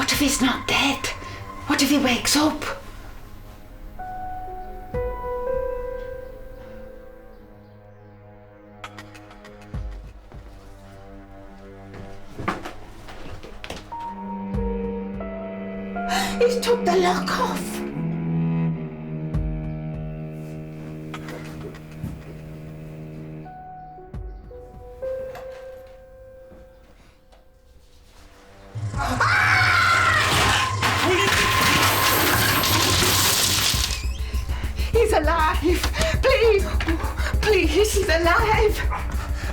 What if he's not dead? What if he wakes up? He's took the lock off. He's alive. Please, please, he's alive.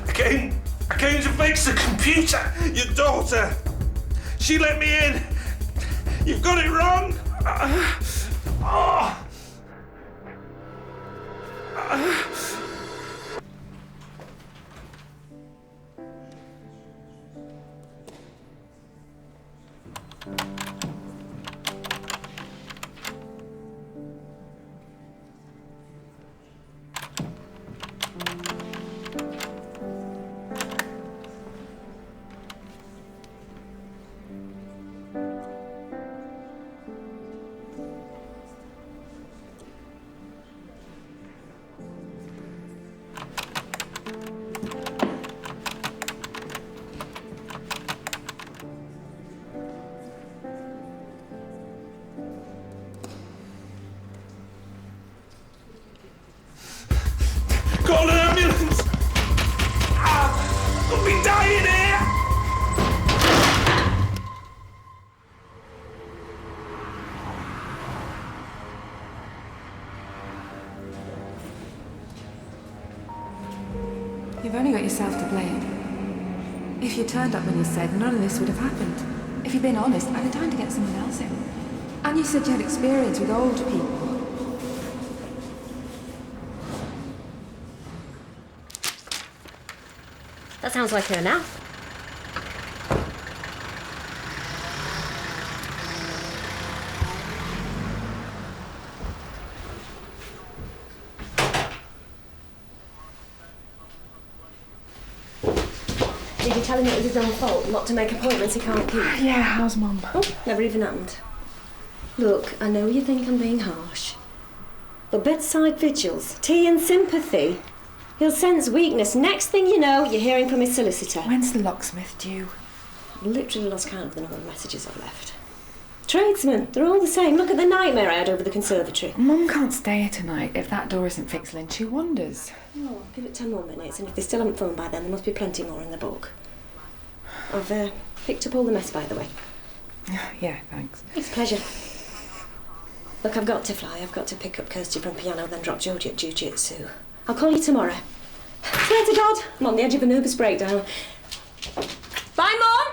I came to fix the computer. Your daughter. She let me in. You've got it wrong. Call an ambulance! I'll be dying here! You've only got yourself to blame. If you turned up when you said, none of this would have happened. If you'd been honest, I'd have time to get someone else in. And you said you had experience with old people. That sounds like her now. Did you tell him it was his own fault, not to make appointments he can't keep? Yeah, how's Mum? Oh, never even happened. Look, I know you think I'm being harsh, but bedside vigils, tea and sympathy. He'll sense weakness. Next thing you know, you're hearing from his solicitor. When's the locksmith due? I've literally lost count of the number of messages I've left. Tradesmen, they're all the same. Look at the nightmare I had over the conservatory. Mum can't stay here tonight. If that door isn't fixed, Lynn, she wonders. Oh, give it 10 more minutes, and if they still haven't phoned by then, there must be plenty more in the book. I've picked up all the mess, by the way. Yeah, thanks. It's a pleasure. Look, I've got to fly. I've got to pick up Kirsty from piano, then drop Georgie at jiu-jitsu. I'll call you tomorrow. Swear to God, I'm on the edge of a nervous breakdown. Bye, Mum!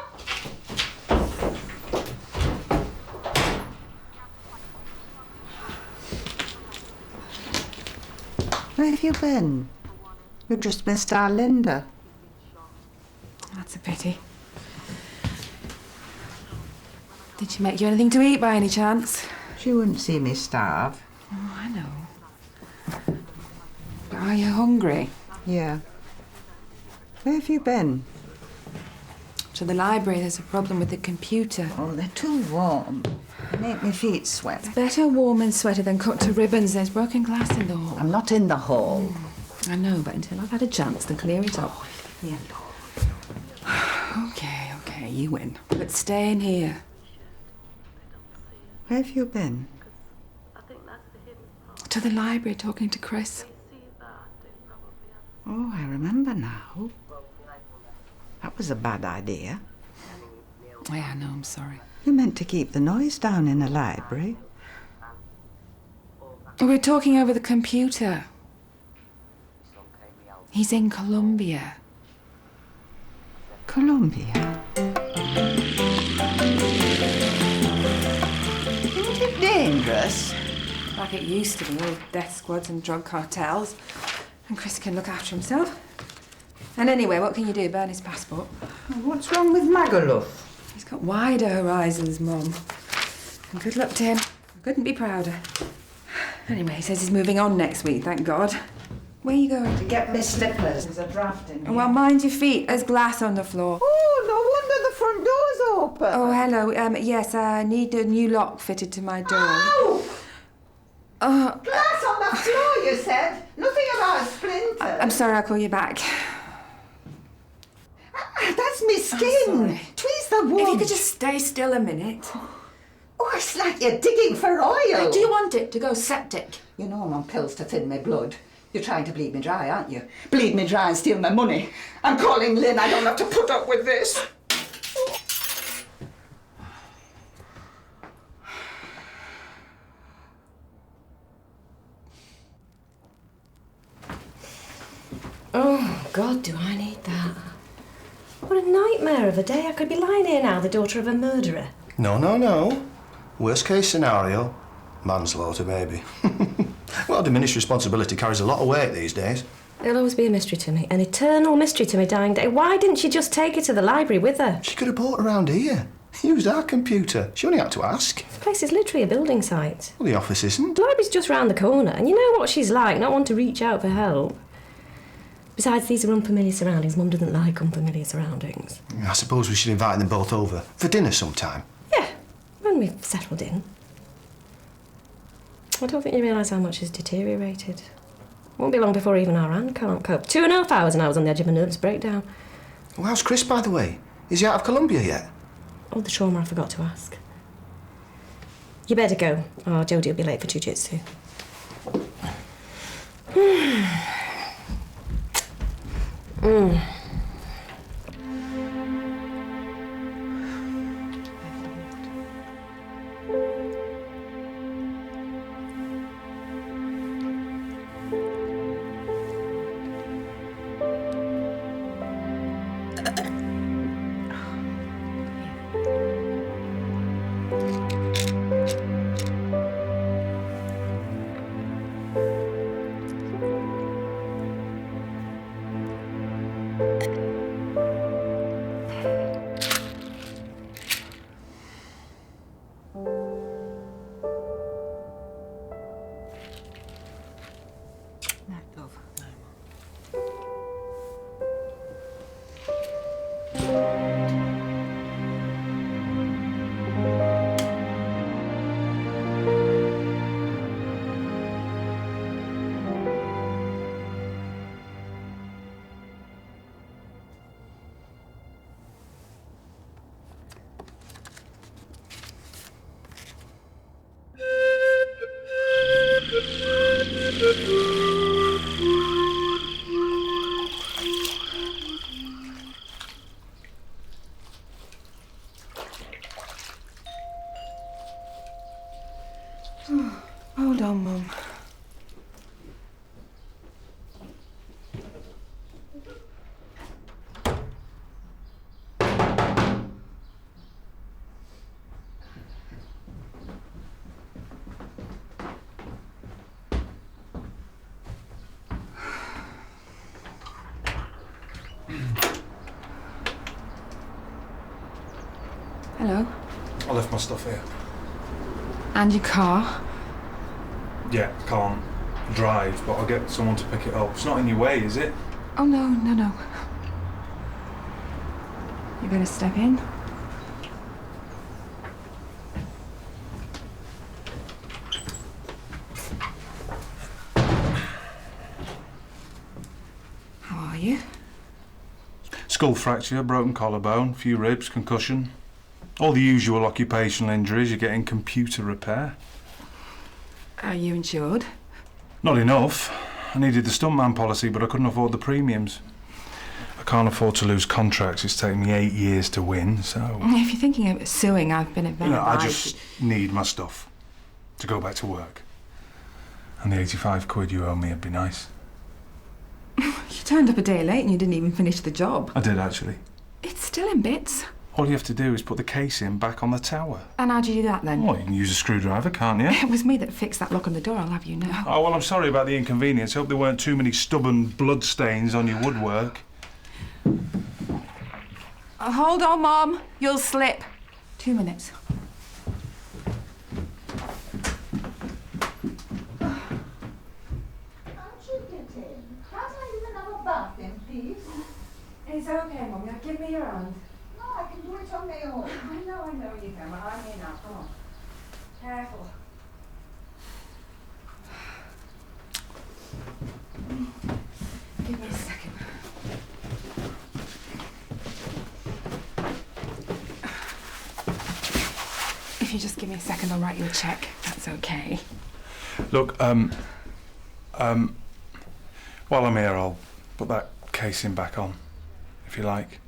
Where have you been? We've just missed our Linda. That's a pity. Did she make you anything to eat by any chance? She wouldn't see me starve. Oh, I know. But are you hungry? Yeah. Where have you been? To the library. There's a problem with the computer. Oh, they're too warm. They make my feet sweat. It's better warm and sweaty than cut to ribbons. There's broken glass in the hall. I'm not in the hall. I know, but until I've had a chance to clear it up. Yeah. Okay, you win. But stay in here. Where have you been? To the library, talking to Chris. Oh, I remember now. That was a bad idea. Yeah, I know, I'm sorry. You meant to keep the noise down in the library. We were talking over the computer. He's in Colombia. Colombia? Isn't it dangerous? Like it used to be, with death squads and drug cartels. And Chris can look after himself. And anyway, what can you do? Burn his passport? What's wrong with Magaluf? He's got wider horizons, Mum. And good luck to him. I couldn't be prouder. Anyway, he says he's moving on next week, thank God. Where are you going? To get me slippers. There's a draft in here. Well, mind your feet. There's glass on the floor. Oh, no wonder the front door's open. Oh, hello. Yes, I need a new lock fitted to my door. Ow! Glass on the floor, you said. Nothing about splinters. I'm sorry, I'll call you back. That's me skin. sorry. Tweeze the wood. If you could just stay still a minute. Oh, it's like you're digging for oil. Do you want it to go septic? You know I'm on pills to thin my blood. You're trying to bleed me dry, aren't you? Bleed me dry and steal my money. I'm calling Lynn. I don't have to put up with this. Oh, God, do I need that? What a nightmare of a day. I could be lying here now, the daughter of a murderer. No. Worst case scenario, manslaughter maybe. Well, diminished responsibility carries a lot of weight these days. It'll always be a mystery to me, an eternal mystery to my dying day. Why didn't she just take her to the library with her? She could have bought around here. Used our computer. She only had to ask. This place is literally a building site. Well, the office isn't. The library's just round the corner, and you know what she's like, not one to reach out for help. Besides, these are unfamiliar surroundings. Mum doesn't like unfamiliar surroundings. I suppose we should invite them both over for dinner sometime. Yeah, when we've settled in. I don't think you realise how much has deteriorated. Won't be long before even our Anne can't cope. 2.5 hours and I was on the edge of a nervous breakdown. Well, how's Chris, by the way? Is he out of Colombia yet? Oh, the trauma I forgot to ask. You better go, or Jodie will be late for jiu-jitsu. Hold on, Mum. Hello. I left my stuff here. And your car? Yeah, can't drive, but I'll get someone to pick it up. It's not in your way, is it? Oh, no. You're going to step in? How are you? Skull fracture, broken collarbone, few ribs, concussion. All the usual occupational injuries you get in computer repair. Are you insured? Not enough. I needed the stuntman policy, but I couldn't afford the premiums. I can't afford to lose contracts. It's taken me 8 years to win, so... If you're thinking of suing, I've been advised. I just need my stuff to go back to work. And the 85 quid you owe me would be nice. You turned up a day late and you didn't even finish the job. I did, actually. It's still in bits. All you have to do is put the casing back on the tower. And how'd you do that then? Well, you can use a screwdriver, can't you? It was me that fixed that lock on the door, I'll have you know. Oh, well, I'm sorry about the inconvenience. Hope there weren't too many stubborn blood stains on your woodwork. Hold on, Mom. You'll slip. 2 minutes. Can't you get in? Can't I even have a bath in peace? It's okay, Mum. Now give me your hand. No, I can can do it on my own. I know you can. Well, I'm here now. Come on. Careful. Give me a second. If you just give me a second, I'll write you a cheque. That's okay. Look, while I'm here, I'll put that casing back on, if you like.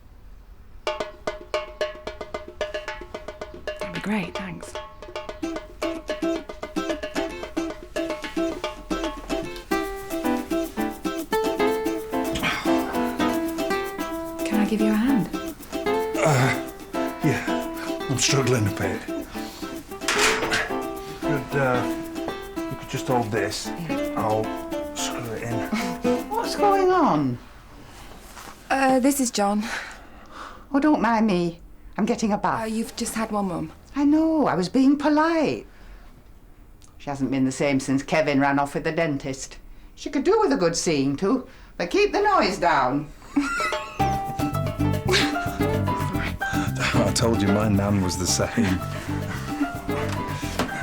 That'd be great, thanks. Can I give you a hand? Yeah, I'm struggling a bit. You could just hold this. Yeah. I'll screw it in. What's going on? This is John. Oh, don't mind me. I'm getting a bath. You've just had one, Mum. I know, I was being polite. She hasn't been the same since Kevin ran off with the dentist. She could do with a good seeing to, but keep the noise down. I told you my nan was the same.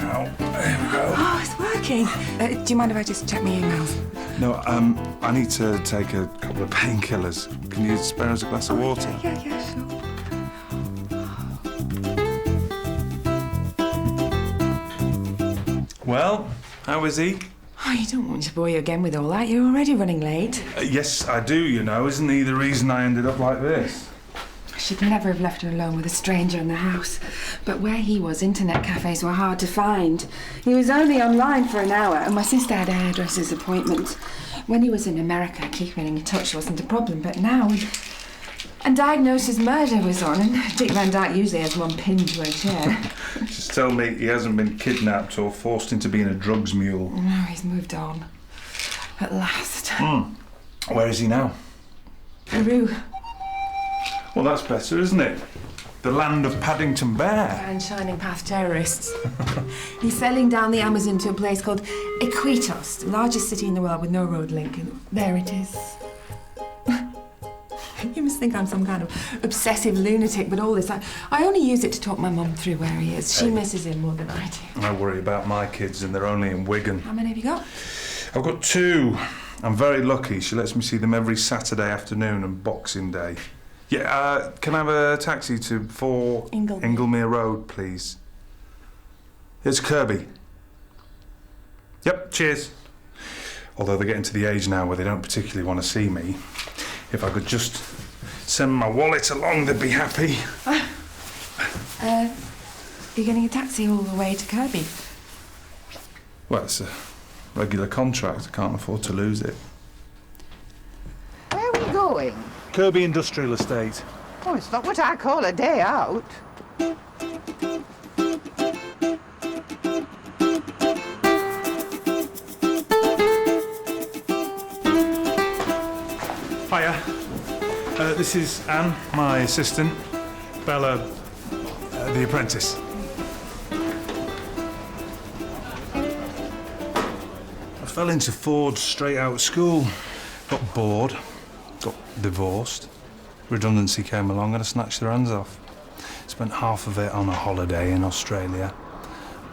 Now, there we go. Oh, it's working. Do you mind if I just check my emails? No, I need to take a couple of painkillers. Can you spare us a glass of water? Yeah, sure. Well, how is he? Oh, you don't want me to bore you again with all that. You're already running late. Yes, I do, you know. Isn't he the reason I ended up like this? She'd never have left her alone with a stranger in the house. But where he was, internet cafes were hard to find. He was only online for an hour, and my sister had a hairdresser's appointment. When he was in America, keeping in touch wasn't a problem, but now... And diagnosis murder was on, and Dick Van Dyke usually has one pinned to a chair. Just tell me he hasn't been kidnapped or forced into being a drugs mule. No, he's moved on. At last. Where is he now? Peru. Well, that's better, isn't it? The land of Paddington Bear. And Shining Path terrorists. He's sailing down the Amazon to a place called Iquitos, the largest city in the world with no road link, and there it is. You must think I'm some kind of obsessive lunatic, but all this, I only use it to talk my mum through where he is. She misses him more than I do. I worry about my kids, and they're only in Wigan. How many have you got? I've got 2. I'm very lucky. She lets me see them every Saturday afternoon and Boxing Day. Yeah, can I have a taxi to 4 Inglemere Road, please? It's Kirby. Yep, cheers. Although they're getting to the age now where they don't particularly want to see me. If I could just send my wallet along, they'd be happy. You're getting a taxi all the way to Kirby? Well, it's a regular contract. I can't afford to lose it. Where are we going? Kirby Industrial Estate. Oh, it's not what I call a day out. Hiya. This is Anne, my assistant. Bella, the apprentice. I fell into Ford straight out of school. Got bored. Got divorced. Redundancy came along and I snatched their hands off. Spent half of it on a holiday in Australia.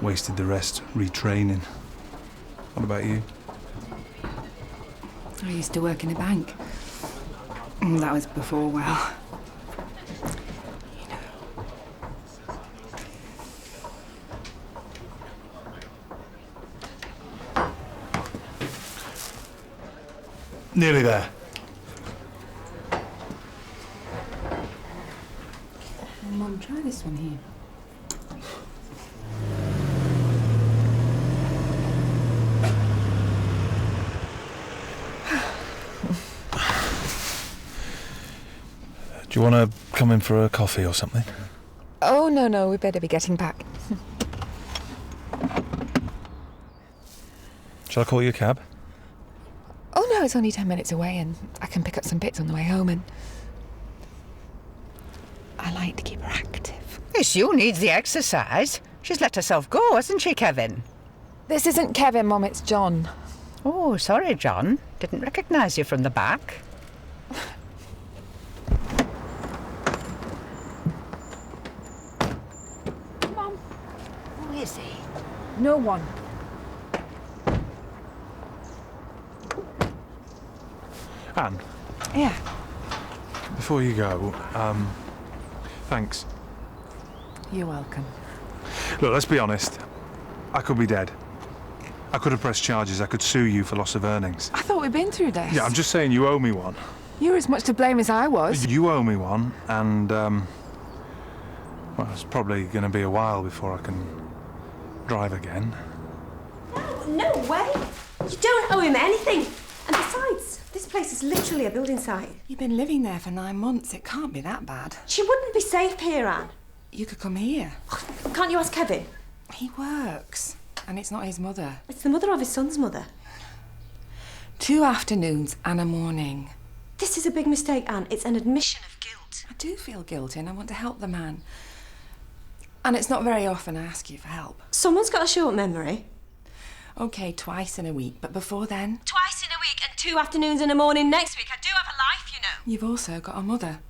Wasted the rest retraining. What about you? I used to work in a bank. That was before, well... Nearly there. Mum, try this one here. Do you want to come in for a coffee or something? Oh, no, we better be getting back. Shall I call you a cab? Oh, no, it's only 10 minutes away and I can pick up some bits on the way home and... I like to keep her active. Sue needs the exercise. She's let herself go, hasn't she, Kevin? This isn't Kevin, Mum, it's John. Oh, sorry, John. Didn't recognise you from the back. No one. Anne, Yeah. before you go, thanks. You're welcome. Look, let's be honest. I could be dead. I could have pressed charges. I could sue you for loss of earnings. I thought we'd been through this. Yeah, I'm just saying you owe me one. You're as much to blame as I was. You owe me one, and, well, it's probably going to be a while before I can drive again. No way. You don't owe him anything. And besides, this place is literally a building site. You've been living there for 9 months. It can't be that bad. She wouldn't be safe here, Anne. You could come here. Can't you ask Kevin? He works. And it's not his mother. It's the mother of his son's mother. 2 afternoons and a morning. This is a big mistake, Anne. It's an admission of guilt. I do feel guilty and I want to help the man. And it's not very often I ask you for help. Someone's got a short memory. OK, twice in a week, but before then... Twice in a week and 2 afternoons and a morning next week. I do have a life, you know. You've also got a mother.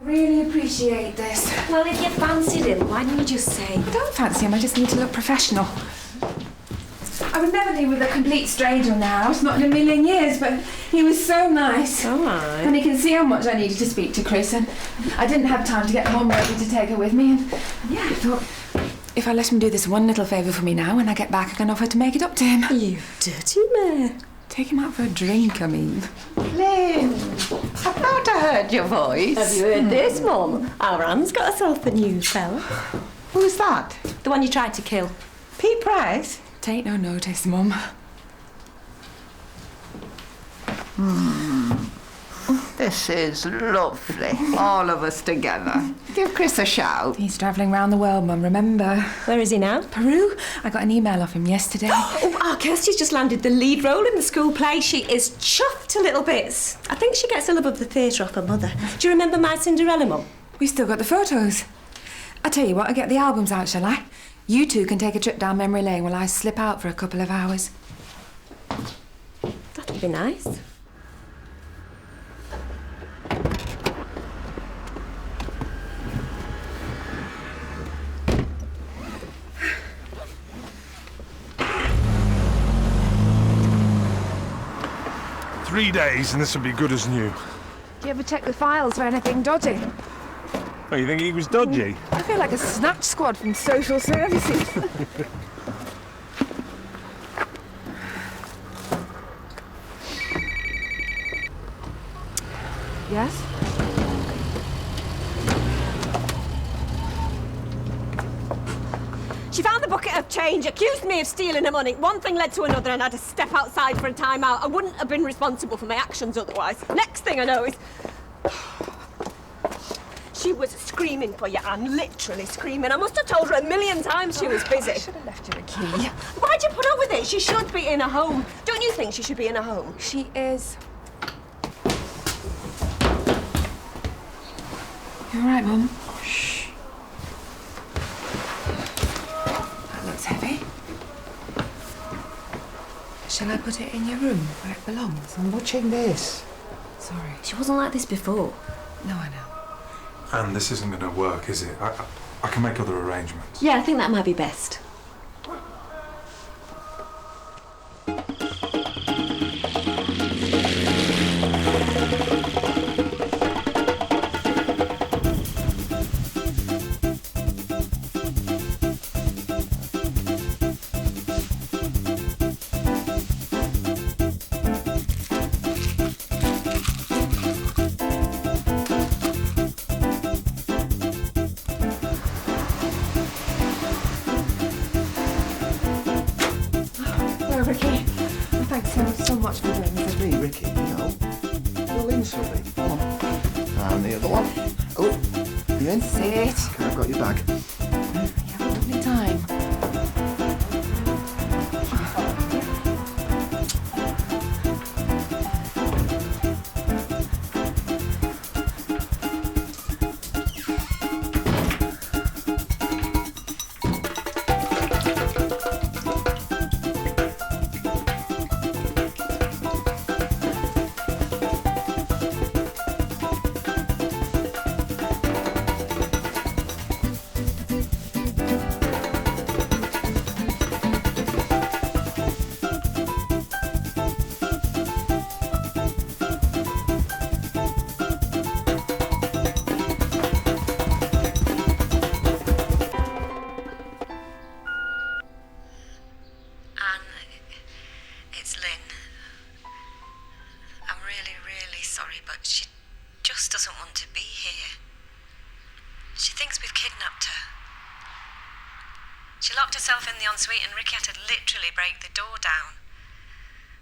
Really appreciate this. Well, if you fancied him, why didn't you just say? I don't fancy him, I just need to look professional. I would never live with a complete stranger in the house, not in a million years, but he was so nice. All right. And he can see how much I needed to speak to Chris, and I didn't have time to get Mum ready to take her with me, and yeah, I thought, if I let him do this one little favour for me now, when I get back I can offer to make it up to him. You dirty mare. Take him out for a drink, I mean. Lynn, I thought I heard your voice. Have you heard this, Mum? Our Anne's got herself a new fella. Who's that? The one you tried to kill. Pete Price? Take no notice, Mum. This is lovely. All of us together. Give Chris a shout. He's travelling round the world, Mum, remember? Where is he now? Peru? I got an email off him yesterday. Oh, Kirsty's just landed the lead role in the school play. She is chuffed to little bits. I think she gets a love of the theatre off her mother. Do you remember My Cinderella, Mum? We've still got the photos. I tell you what, I'll get the albums out, shall I? You two can take a trip down memory lane while I slip out for a couple of hours. That would be nice. Three days and this will be good as new. Do you ever check the files for anything dodgy? Oh, you think he was dodgy? I feel like a snatch squad from social services. Yes? She found the bucket of change, accused me of stealing her money. One thing led to another and I had to step outside for a time out. I wouldn't have been responsible for my actions otherwise. Next thing I know is... She was screaming for you, Anne, literally screaming. I must have told her 1,000,000 times she was busy. I should have left you a key. Why'd you put up with it? She should be in a home. Don't you think she should be in a home? She is. You all right, Mum? Shh. That looks heavy. Shall I put it in your room where it belongs? I'm watching this. Sorry. She wasn't like this before. No, I know. And this isn't going to work, is it? I can make other arrangements. Yeah, I think that might be best. Ricky. Thanks so much for doing this. It's me, Ricky, you know. You're in something. Come on. And the other one. Oh, you in? Sit. Okay, I've got your bag. You have a lovely time. myself in the ensuite and Ricky had to literally break the door down.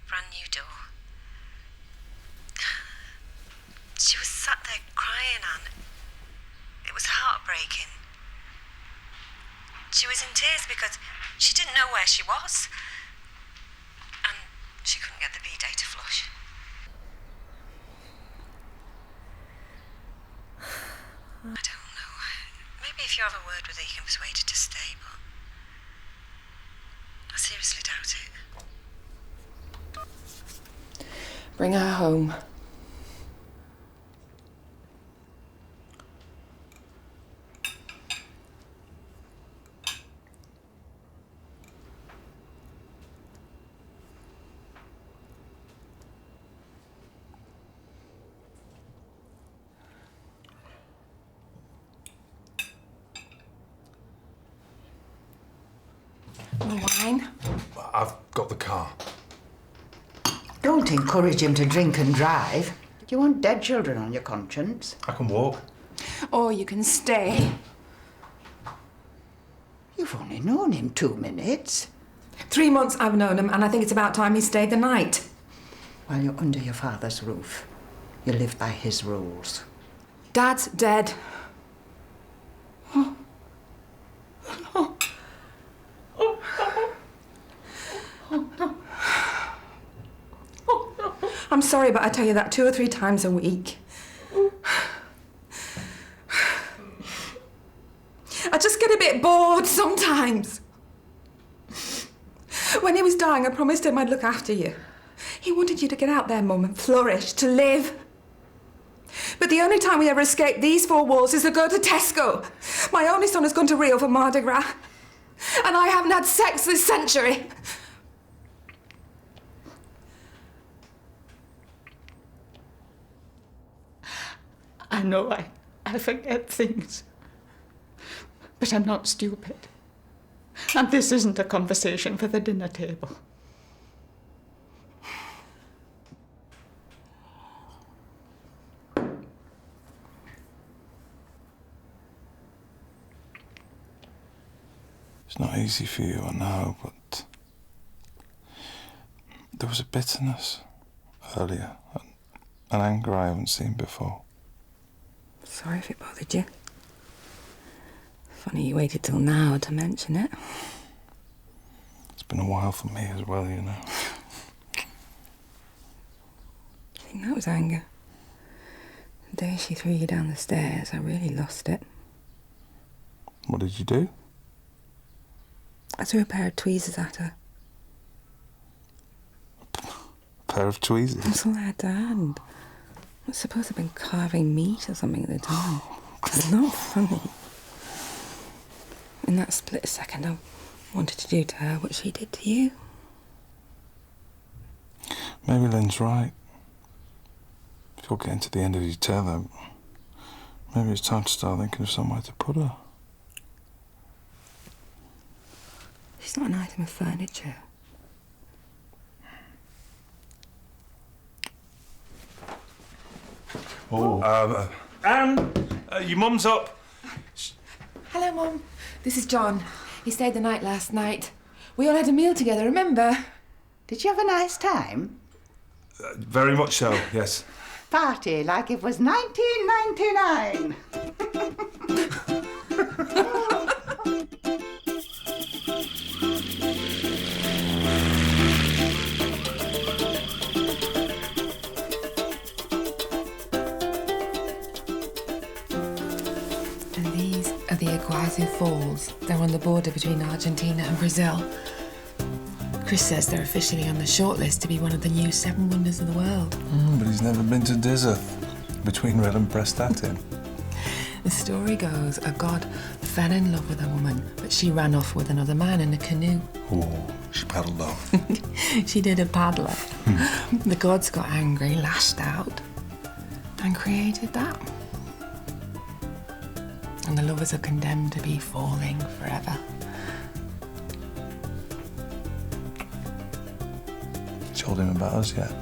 Brand new door. She was sat there crying, Anne. It was heartbreaking. She was in tears because she didn't know where she was. And she couldn't get the B-day to flush. I don't know. Maybe if you have a word with her, you can persuade her to stay, but I seriously doubt it. Bring her home. More wine? I've got the car. Don't encourage him to drink and drive. Do you want dead children on your conscience? I can walk. Or you can stay. You've only known him 2 minutes. 3 months I've known him, and I think it's about time he stayed the night. While you're under your father's roof, you live by his rules. Dad's dead. I'm sorry, but I tell you that 2 or 3 times a week. I just get a bit bored sometimes. When he was dying, I promised him I'd look after you. He wanted you to get out there, Mum, and flourish, to live. But the only time we ever escape these 4 walls is to go to Tesco. My only son has gone to Rio for Mardi Gras. And I haven't had sex this century. I know I forget things. But I'm not stupid. And this isn't a conversation for the dinner table. It's not easy for you, I know, but there was a bitterness earlier, an anger I haven't seen before. Sorry if it bothered you. Funny you waited till now to mention it. It's been a while for me as well, you know. I think that was anger. The day she threw you down the stairs, I really lost it. What did you do? I threw a pair of tweezers at her. A pair of tweezers? That's all I had to hand. I was supposed to have been carving meat or something at the time. It's not funny. In that split second, I wanted to do to her what she did to you. Maybe Lynn's right. If you're getting to the end of your tether, maybe it's time to start thinking of somewhere to put her. She's not an item of furniture. Oh. Anne, your mum's up. Hello, Mum. This is John. He stayed the night last night. We all had a meal together, remember? Did you have a nice time? Very much so, yes. Party like it was 1999. And these are the Iguazu Falls. They're on the border between Argentina and Brazil. Chris says they're officially on the shortlist to be one of the new 7 wonders of the world. But he's never been to Dizza, between Red and Prestatyn. The story goes a god fell in love with a woman, but she ran off with another man in a canoe. Oh, she paddled off. She did a paddler. The gods got angry, lashed out, and created that. And the lovers are condemned to be falling forever. Told him about us yet?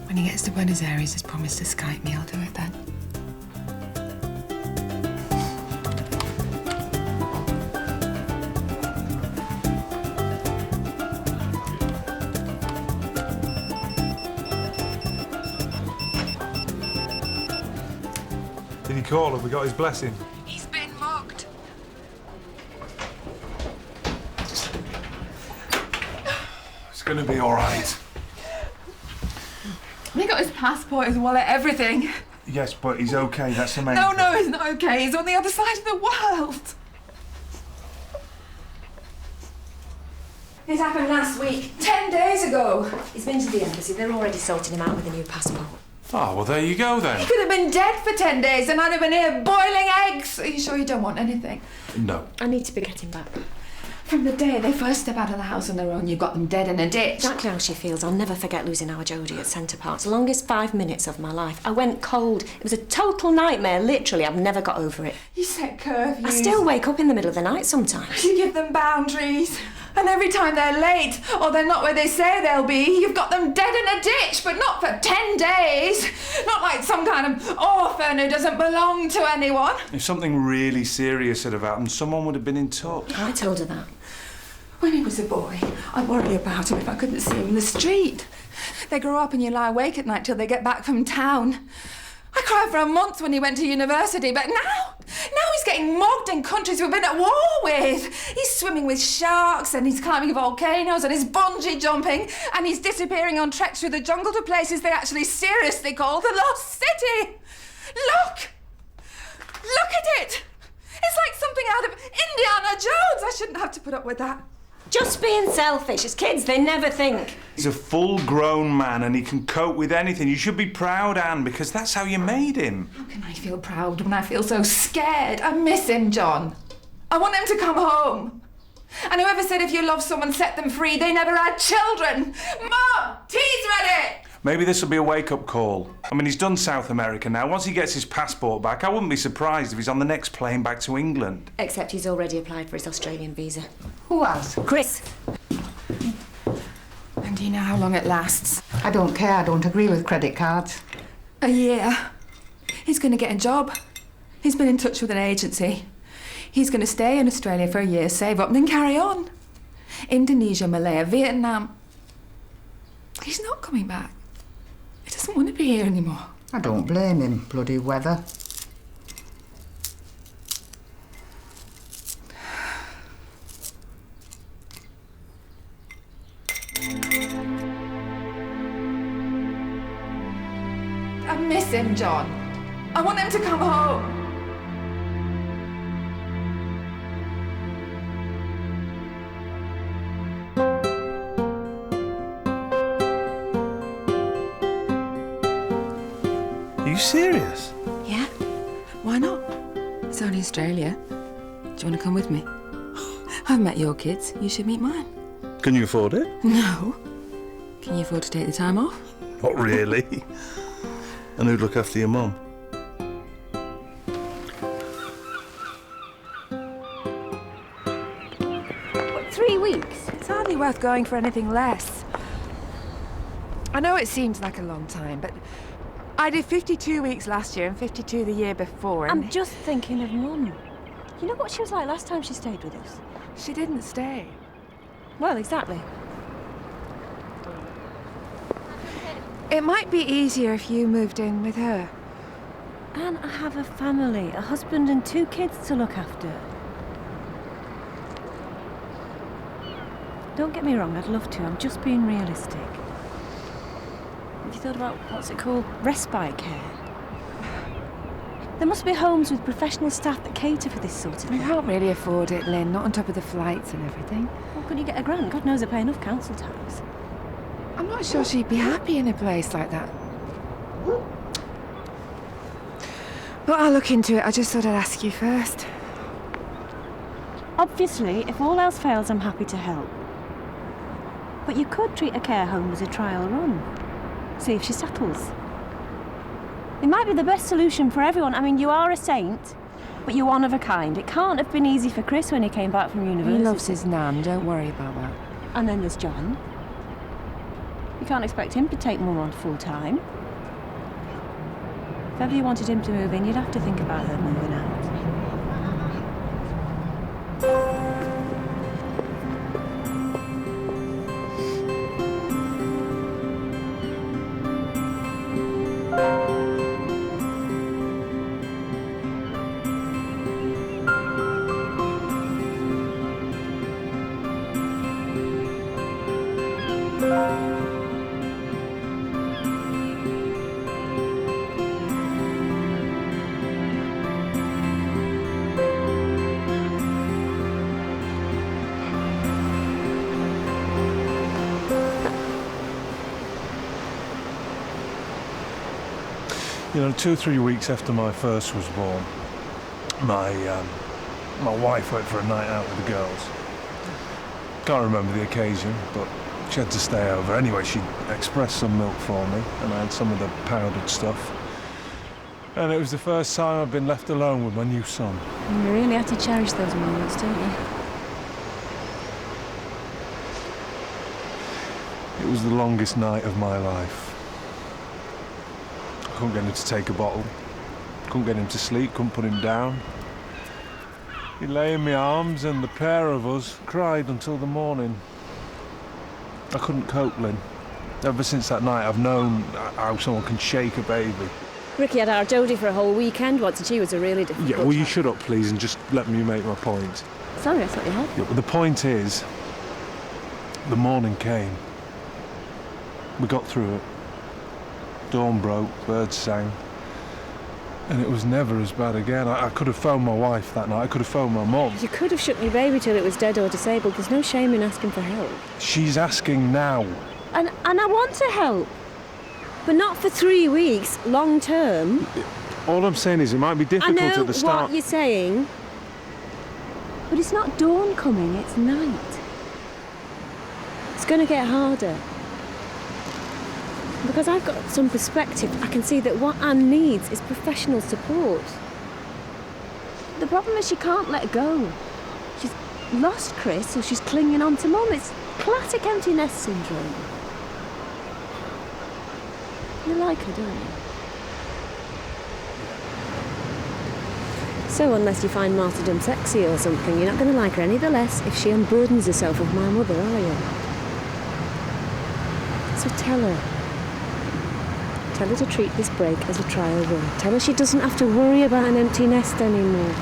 When he gets to Buenos Aires, he's promised to Skype me. I'll do it then. call? Have we got his blessing? He's been mugged. It's going to be all right. He got his passport, his wallet, everything. Yes, but he's okay. That's the main No, thing. no, he's not okay. He's on the other side of the world. It happened last week, 10 days ago. He's been to the embassy. They're already sorting him out with a new passport. Oh, well, there you go, then. He could have been dead for 10 days and I'd have been here boiling eggs. Are you sure you don't want anything? No. I need to be getting back. From the day they first step out of the house on their own, you got them dead in a ditch. Exactly how she feels. I'll never forget losing our Jodie at Centre Park. It's the longest 5 minutes of my life. I went cold. It was a total nightmare, literally. I've never got over it. You set curfews. I still wake up in the middle of the night sometimes. You give them boundaries. And every time they're late, or they're not where they say they'll be, you've got them dead in a ditch, but not for 10 days. Not like some kind of orphan who doesn't belong to anyone. If something really serious had have happened, someone would have been in touch. I told her that. When he was a boy, I'd worry about him if I couldn't see him in the street. They grow up and you lie awake at night till they get back from town. I cried for a month when he went to university, but now he's getting mugged in countries we've been at war with. He's swimming with sharks and he's climbing volcanoes and he's bungee jumping and he's disappearing on treks through the jungle to places they actually seriously call the Lost City. Look at it. It's like something out of Indiana Jones. I shouldn't have to put up with that. Just being selfish. As kids, they never think. He's a full-grown man and he can cope with anything. You should be proud, Anne, because that's how you made him. How can I feel proud when I feel so scared? I miss him, John. I want him to come home. And whoever said if you love someone, set them free, they never had children. Mum, tea's ready! Maybe this will be a wake-up call. I mean, he's done South America now. Once he gets his passport back, I wouldn't be surprised if he's on the next plane back to England. Except he's already applied for his Australian visa. Who has? Chris. And do you know how long it lasts? I don't care. I don't agree with credit cards. A year. He's going to get a job. He's been in touch with an agency. He's going to stay in Australia for a year, save up, and then carry on. Indonesia, Malaya, Vietnam. He's not coming back. He doesn't want to be here anymore. I don't blame him. Bloody weather. I miss him, John. I want him to come home. Are you serious? Yeah? Why not? It's only Australia. Do you want to come with me? I've met your kids. You should meet mine. Can you afford it? No. Can you afford to take the time off? Not really. And who'd look after your mum? What, 3 weeks? It's hardly worth going for anything less. I know it seems like a long time, but I did 52 weeks last year and 52 the year before, and I'm just thinking of Mum. You know what she was like last time she stayed with us? she didn't stay. Well, exactly. It might be easier if you moved in with her. And I have a family, a husband and 2 kids to look after. Don't get me wrong, I'd love to. I'm just being realistic. Have you thought about, what's it called? Respite care? There must be homes with professional staff that cater for this sort of I thing. can't really afford it, Lynn, not on top of the flights and everything. Well, couldn't you get a grant? God knows I pay enough council tax. I'm not sure she'd be happy in a place like that. Well, I'll look into it. I just thought I'd ask you first. Obviously, if all else fails, I'm happy to help. But you could treat a care home as a trial run. See if she settles. It might be the best solution for everyone. I mean, you are a saint, but you're one of a kind. It can't have been easy for Chris when he came back from university. He loves his nan, don't worry about that. And then there's John. You can't expect him to take Mum on full time. If ever you wanted him to move in, you'd have to think about her moving out. You know, 2 or 3 weeks after my first was born, my wife went for a night out with the girls. Can't remember the occasion, but she had to stay over. Anyway, she expressed some milk for me, and I had some of the powdered stuff. And it was the first time I've been left alone with my new son. You really have to cherish those moments, don't you? It was the longest night of my life. I couldn't get him to take a bottle. Couldn't get him to sleep, couldn't put him down. He lay in my arms and the pair of us cried until the morning. I couldn't cope, Lynn. Ever since that night I've known how someone can shake a baby. Ricky had our Jodie for a whole weekend once, and she was a really difficult Yeah, will you child. shut up, please, and just let me make my point? Sorry, I thought you had. Yeah, but the point is, the morning came. We got through it. Dawn broke, birds sang. And it was never as bad again. I could have phoned my wife that night. I could have phoned my mum. You could have shook your baby till it was dead or disabled. There's no shame in asking for help. She's asking now. And I want to help. But not for 3 weeks, long term. All I'm saying is it might be I difficult know at the start. what you're saying. But it's not dawn coming, it's night. It's going to get harder. Because I've got some perspective, I can see that what Anne needs is professional support. The problem is she can't let go. She's lost Chris, so she's clinging on to Mum. It's classic empty nest syndrome. You like her, don't you? So unless you find martyrdom sexy or something, you're not going to like her any the less if she unburdens herself of my mother, are you? So tell her. Tell her to treat this break as a trial run. Tell her she doesn't have to worry about an empty nest anymore.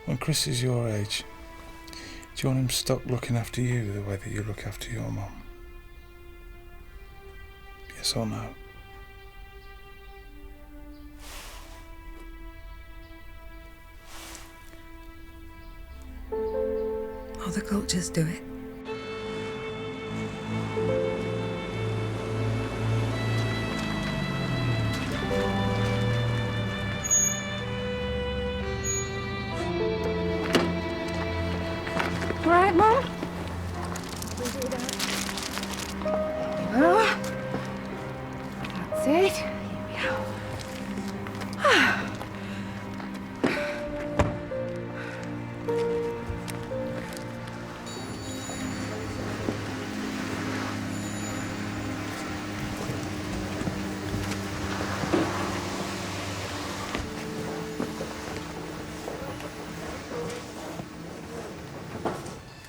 When Chris is your age, do you want him to stop looking after you the way that you look after your mum? Yes or no? Other cultures do it. Right, Mum? Oh, that's it. Here we go.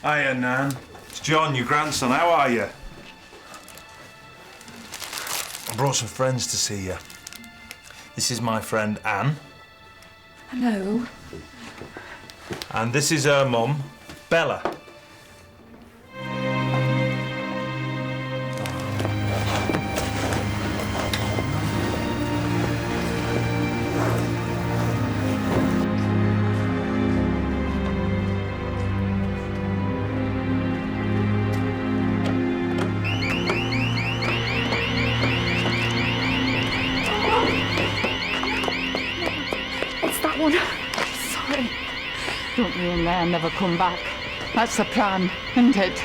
Hiya, Nan. It's John, your grandson. How are you? I brought some friends to see you. This is my friend Anne. Hello. And this is her mum, Bella. dump me in there and never come back. That's the plan, isn't it?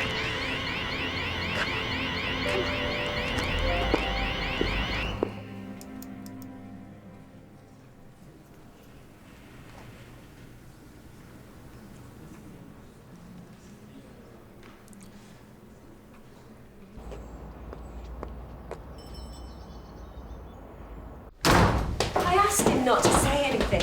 I asked him not to say anything.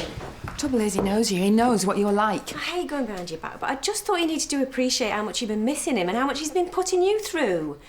Trouble is, he knows you. He knows what you're like. I hate going behind your back, but I just thought you needed to appreciate how much you've been missing him and how much he's been putting you through.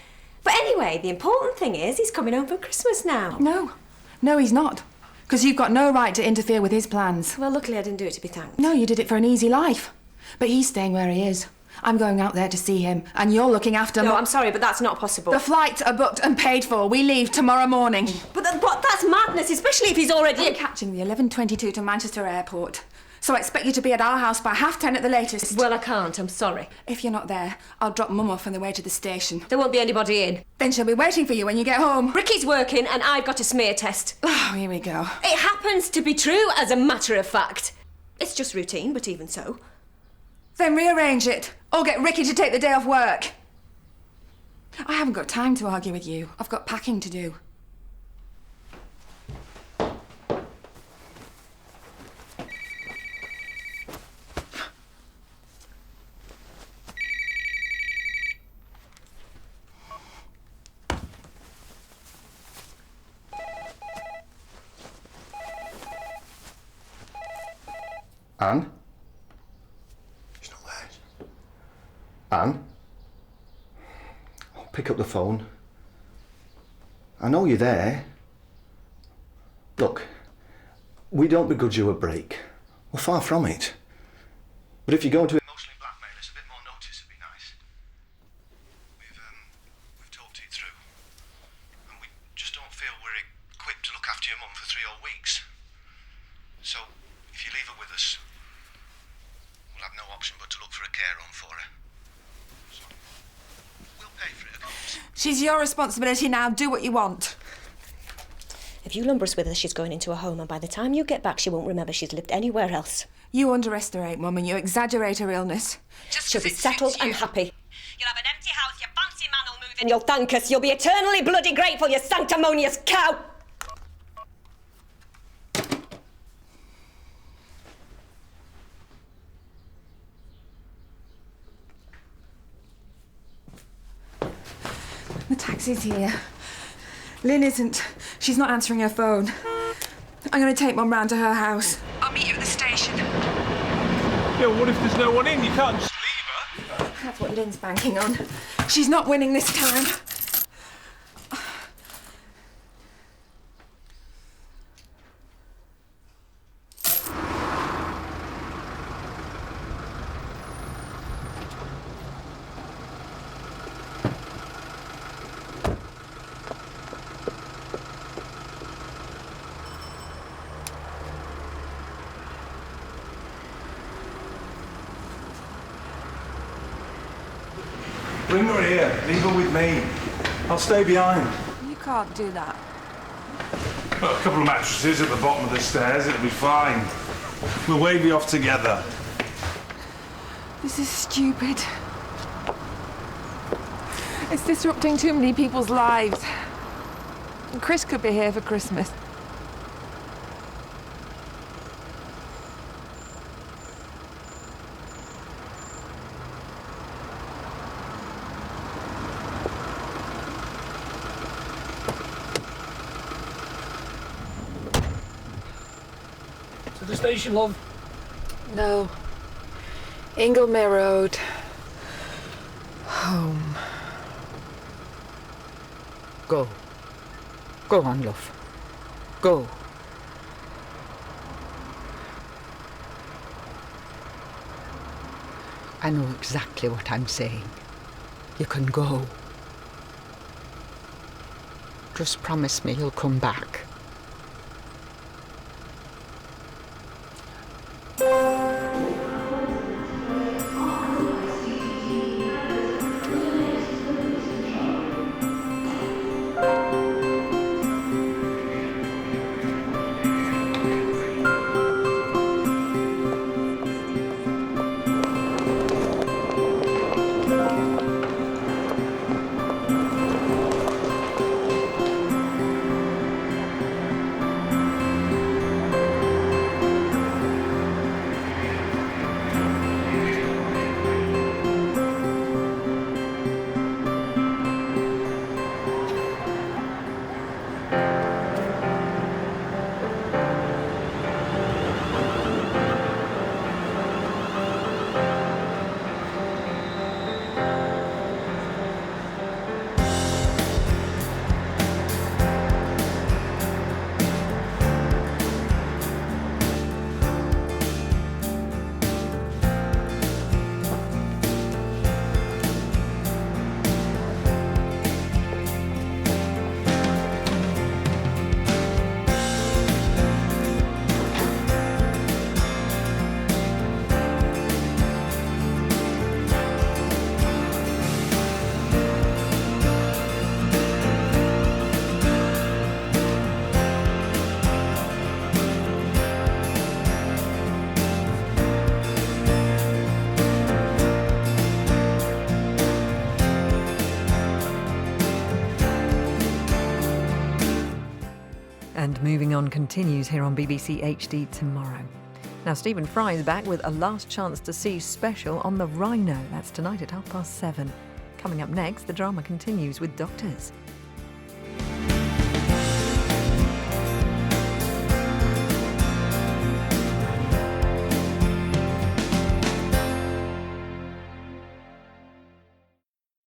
But anyway, the important thing is he's coming home for Christmas now. No, he's not. Because you've got no right to interfere with his plans. Well, luckily I didn't do it to be thanked. No, you did it for an easy life. But he's staying where he is. I'm going out there to see him, and you're looking after No, I'm sorry, but that's not possible. The flights are booked and paid for. We leave tomorrow morning. But that's madness, especially if he's already... I'm catching the 11:22 to Manchester Airport. So I expect you to be at our house by 10:30 at the latest. Well, I can't, I'm sorry. If you're not there, I'll drop Mum off on the way to the station. There won't be anybody in. Then she'll be waiting for you when you get home. Ricky's working and I've got a smear test. Oh, here we go. It happens to be true, as a matter of fact. It's just routine, but even so. Then rearrange it, or get Ricky to take the day off work. I haven't got time to argue with you. I've got packing to do. Anne? She's not there. Anne? Oh, pick up the phone. I know you're there. Look, we don't begrudge you a break. We're far from it. But if you're going to emotionally blackmail us, a bit more notice would be nice. We've talked it through. And we just don't feel we're equipped to look after your mum for 3 whole weeks. So, if you leave her with us, we'll have no option but to look for a care home for her. So, we'll pay for it, of course. She's your responsibility now. Do what you want. If you lumber us with her, she's going into a home, and by the time you get back, she won't remember she's lived anywhere else. You underestimate Mum and you exaggerate her illness. She'll be settled and happy. You'll have an empty house, your fancy man will move in. And you'll thank us. You'll be eternally bloody grateful, you sanctimonious cow! The taxi's here. Lynn isn't. She's not answering her phone. I'm going to take Mum round to her house. I'll meet you at the station. Yeah, what if there's no one in? You can't just leave her. That's what Lynn's banking on. She's not winning this time. Bring her here. Leave her with me. I'll stay behind. You can't do that. Got a couple of mattresses at the bottom of the stairs. It'll be fine. We'll wave you off together. This is stupid. It's disrupting too many people's lives. And Chris could be here for Christmas. To the station, love. No. Inglemere Road. Home. Go. Go on, love. Go. I know exactly what I'm saying. You can go. Just promise me you'll come back. And Moving On continues here on BBC HD tomorrow. Now, Stephen Fry is back with A Last Chance to See special on the Rhino. That's tonight at 7:30. Coming up next, the drama continues with Doctors.